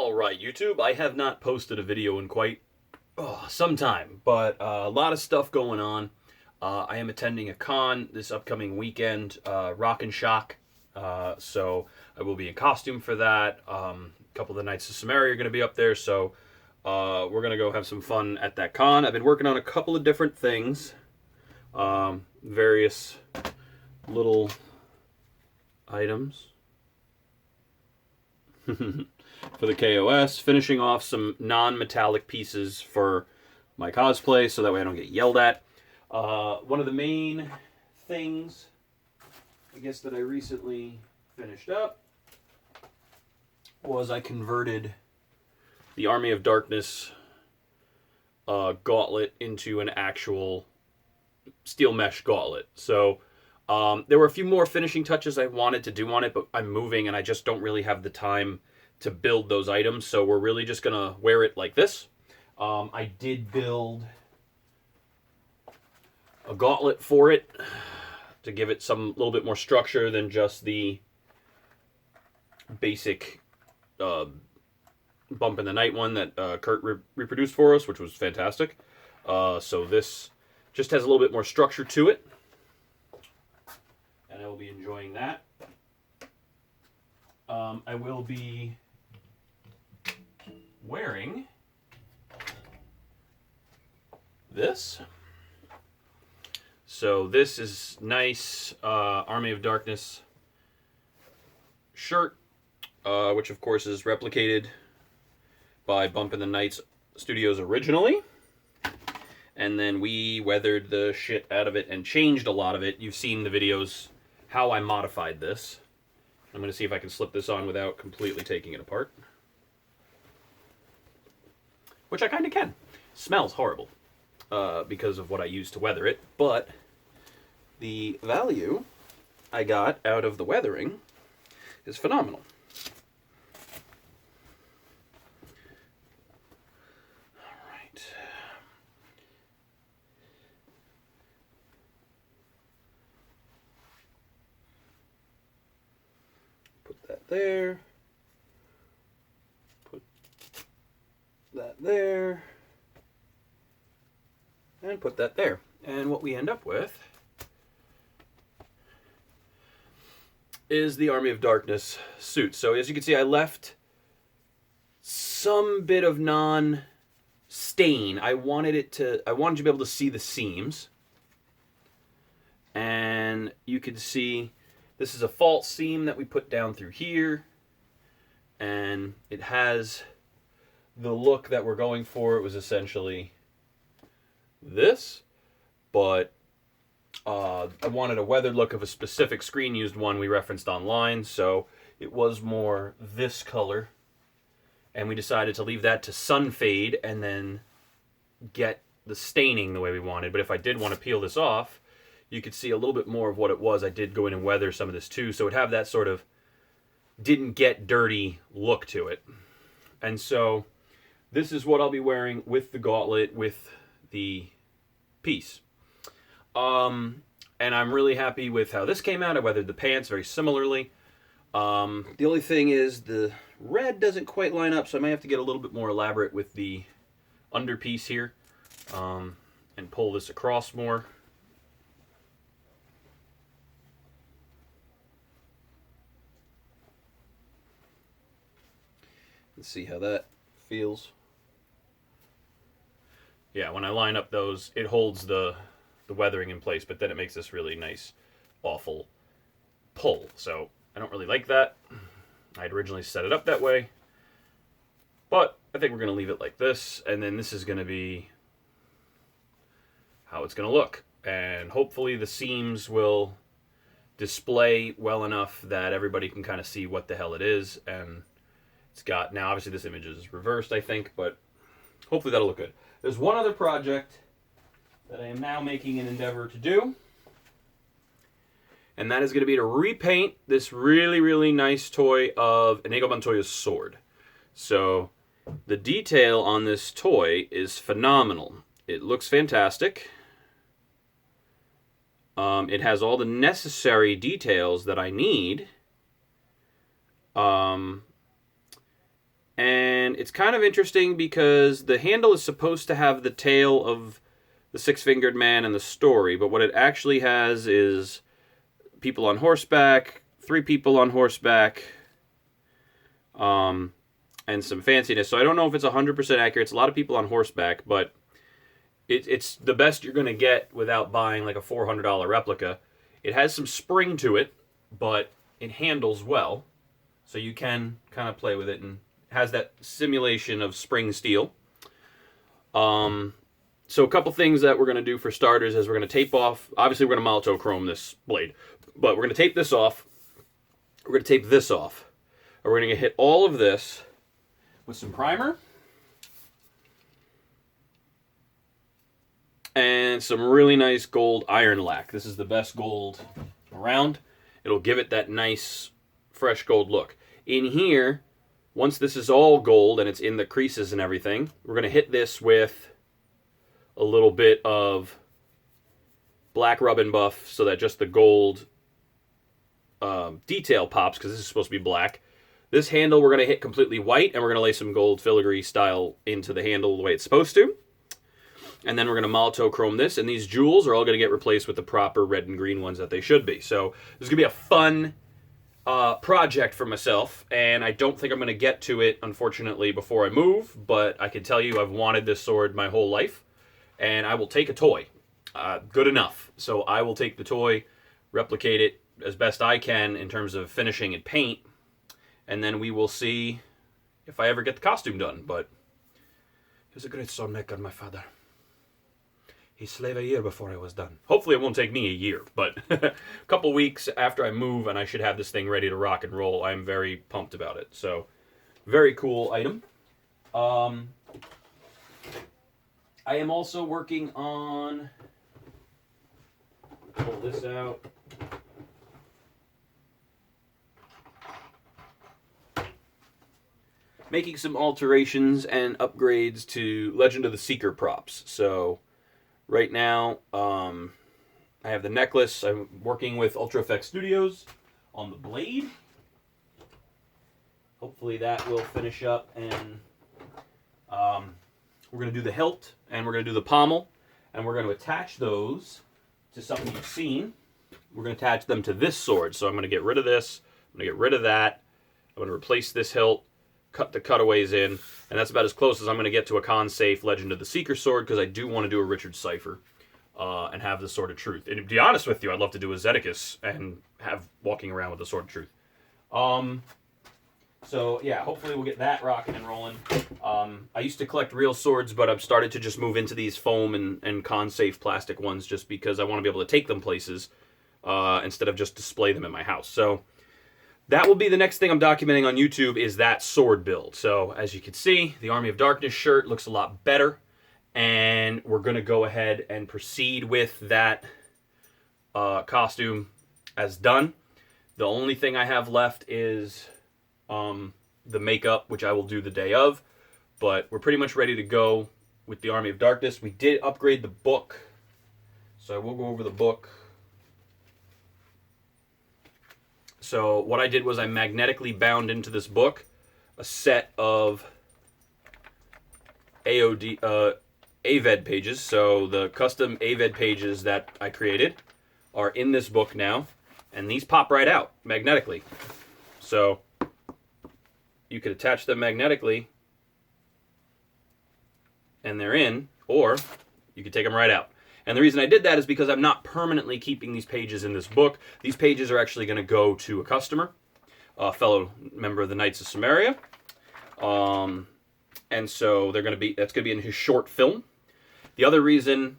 Alright, YouTube, I have not posted a video in quite some time, but a lot of stuff going on. I am attending a con this upcoming weekend, Rock and Shock, so I will be in costume for that. A couple of the Knights of Samaria are going to be up there, so we're going to go have some fun at that con. I've been working on a couple of different things, various little items. For the KOS, finishing off some non-metallic pieces for my cosplay so that way I don't get yelled at. One of the main things, I guess, that I recently finished up was I converted the Army of Darkness gauntlet into an actual steel mesh gauntlet. So there were a few more finishing touches I wanted to do on it, but I'm moving and I just don't really have the time to build those items, so we're really just gonna wear it like this. I did build a gauntlet for it to give it some little bit more structure than just the basic Bump in the Night one that Kurt reproduced for us, which was fantastic. So this just has a little bit more structure to it, and I will be enjoying that. I will be wearing this. So this is nice Army of Darkness shirt, which of course is replicated by Bump in the Nights Studios originally. And then we weathered the shit out of it and changed a lot of it. You've seen the videos how I modified this. I'm going to see if I can slip this on without completely taking it apart. Which I kind of can. Smells horrible because of what I used to weather it, but the value I got out of the weathering is phenomenal. All right. Put that there. That there, and put that there. And what we end up with is the Army of Darkness suit. So as you can see, I left some bit of non-stain. I wanted you to be able to see the seams. And you can see this is a false seam that we put down through here. And it has the look that we're going for. It was essentially this, but I wanted a weathered look of a specific screen used one we referenced online, so it was more this color, and we decided to leave that to sun fade and then get the staining the way we wanted. But if I did want to peel this off, you could see a little bit more of what it was. I did go in and weather some of this too, so it would have that sort of didn't get dirty look to it. And so this is what I'll be wearing with the gauntlet, with the piece. And I'm really happy with how this came out. I weathered the pants very similarly. The only thing is the red doesn't quite line up, so I may have to get a little bit more elaborate with the underpiece here and pull this across more. Let's see how that feels. Yeah, when I line up those, it holds the weathering in place, but then it makes this really nice, awful pull. So I don't really like that. I'd originally set it up that way, but I think we're going to leave it like this, and then this is going to be how it's going to look. And hopefully the seams will display well enough that everybody can kind of see what the hell it is. And it's got, now obviously this image is reversed, I think, but hopefully that'll look good. There's one other project that I am now making an endeavor to do, and that is going to be to repaint this really, really nice toy of Inigo Montoya's sword. So the detail on this toy is phenomenal. It looks fantastic. It has all the necessary details that I need. And it's kind of interesting because the handle is supposed to have the tail of the six-fingered man in the story, but what it actually has is people on horseback, 3 people on horseback, and some fanciness. So I don't know if it's 100% accurate. It's a lot of people on horseback, but it's the best you're going to get without buying like a $400 replica. It has some spring to it, but it handles well, so you can kind of play with it, and has that simulation of spring steel. So a couple things that we're going to do for starters is we're going to tape off, obviously we're going to monochrome this blade, but we're going to tape this off, we're going to tape this off, and we're going to hit all of this with some primer and some really nice gold iron lac. This is the best gold around. It'll give it that nice fresh gold look. In here, once this is all gold and it's in the creases and everything, we're going to hit this with a little bit of black rub and buff so that just the gold detail pops, because this is supposed to be black. This handle we're going to hit completely white, and we're going to lay some gold filigree style into the handle the way it's supposed to. And then we're going to monochrome this, and these jewels are all going to get replaced with the proper red and green ones that they should be. So this is going to be a fun project for myself, and I don't think I'm going to get to it, unfortunately, before I move, but I can tell you I've wanted this sword my whole life, and I will take a toy. Good enough. So I will take the toy, replicate it as best I can in terms of finishing and paint, and then we will see if I ever get the costume done. But he was a great sword maker, my father. He slaved a year before I was done. Hopefully it won't take me a year, but a couple weeks after I move and I should have this thing ready to rock and roll. I'm very pumped about it. So, very cool item. I am also working on, pull this out, making some alterations and upgrades to Legend of the Seeker props. So right now, I have the necklace. I'm working with Ultra Effects Studios on the blade. Hopefully that will finish up, and we're going to do the hilt, and we're going to do the pommel, and we're going to attach those to something you've seen. We're going to attach them to this sword. So I'm going to get rid of this. I'm going to get rid of that. I'm going to replace this hilt, cut the cutaways in, and that's about as close as I'm going to get to a con-safe Legend of the Seeker sword, because I do want to do a Richard Cipher and have the Sword of Truth. And to be honest with you, I'd love to do a Zedicus and have walking around with the Sword of Truth. So yeah, hopefully we'll get that rocking and rolling. I used to collect real swords, but I've started to just move into these foam and con-safe plastic ones just because I want to be able to take them places instead of just display them in my house. So that will be the next thing I'm documenting on YouTube, is that sword build. So as you can see, the Army of Darkness shirt looks a lot better, and we're going to go ahead and proceed with that costume as done. The only thing I have left is the makeup, which I will do the day of, but we're pretty much ready to go with the Army of Darkness. We did upgrade the book, so I will go over the book. So what I did was I magnetically bound into this book a set of AVED pages. So the custom AVED pages that I created are in this book now, and these pop right out magnetically. So you could attach them magnetically and they're in, or you could take them right out. And the reason I did that is because I'm not permanently keeping these pages in this book. These pages are actually going to go to a customer, a fellow member of the Knights of Samaria. And so that's going to be in his short film. The other reason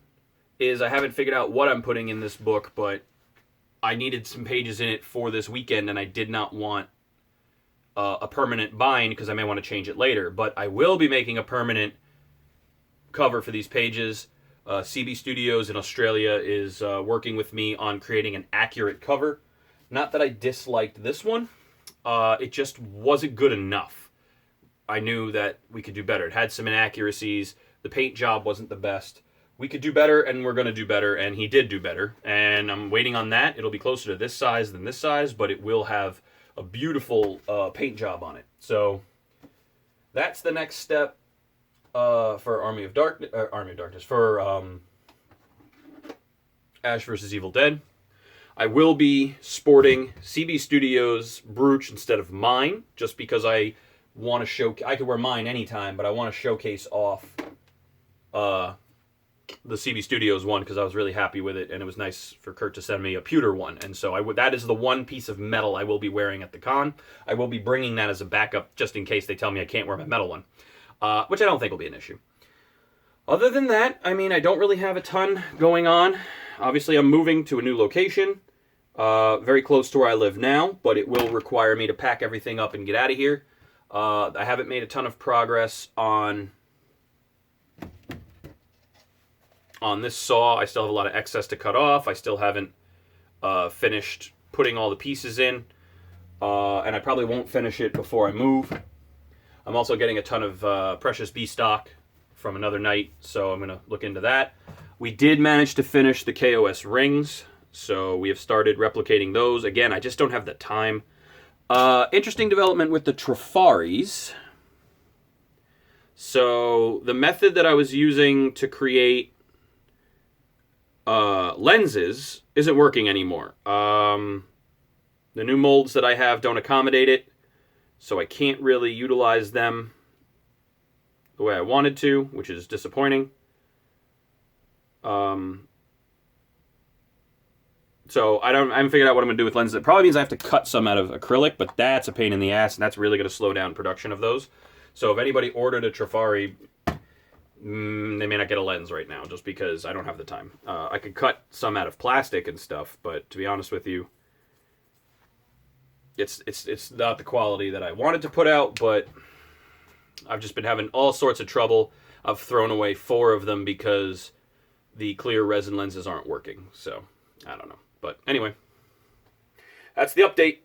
is I haven't figured out what I'm putting in this book, but I needed some pages in it for this weekend, and I did not want a permanent bind because I may want to change it later. But I will be making a permanent cover for these pages. CB Studios in Australia is working with me on creating an accurate cover. Not that I disliked this one. It just wasn't good enough. I knew that we could do better. It had some inaccuracies. The paint job wasn't the best. We could do better, and we're going to do better, and he did do better. And I'm waiting on that. It'll be closer to this size than this size, but it will have a beautiful paint job on it. So that's the next step for Army of Darkness, for Ash vs. Evil Dead. I will be sporting CB Studios brooch instead of mine, just because I want to show. I could wear mine anytime, but I want to showcase off the CB Studios one because I was really happy with it, and it was nice for Kurt to send me a pewter one. And so that is the one piece of metal I will be wearing at the con. I will be bringing that as a backup just in case they tell me I can't wear my metal one, which I don't think will be an issue. Other than that, I mean, I don't really have a ton going on. Obviously, I'm moving to a new location, very close to where I live now, but it will require me to pack everything up and get out of here. I haven't made a ton of progress on this saw. I still have a lot of excess to cut off. I still haven't finished putting all the pieces in, and I probably won't finish it before I move. I'm also getting a ton of Precious Bee stock from another night, so I'm going to look into that. We did manage to finish the KOS rings, so we have started replicating those. Again, I just don't have the time. Interesting development with the Trafaris. So the method that I was using to create lenses isn't working anymore. The new molds that I have don't accommodate it, so I can't really utilize them the way I wanted to, which is disappointing. So I haven't figured out what I'm going to do with lenses. It probably means I have to cut some out of acrylic, but that's a pain in the ass, and that's really going to slow down production of those. So if anybody ordered a Trafari, they may not get a lens right now, just because I don't have the time. I could cut some out of plastic and stuff, but to be honest with you, it's not the quality that I wanted to put out, but I've just been having all sorts of trouble. I've thrown away 4 of them because the clear resin lenses aren't working. So, I don't know. But anyway, that's the update.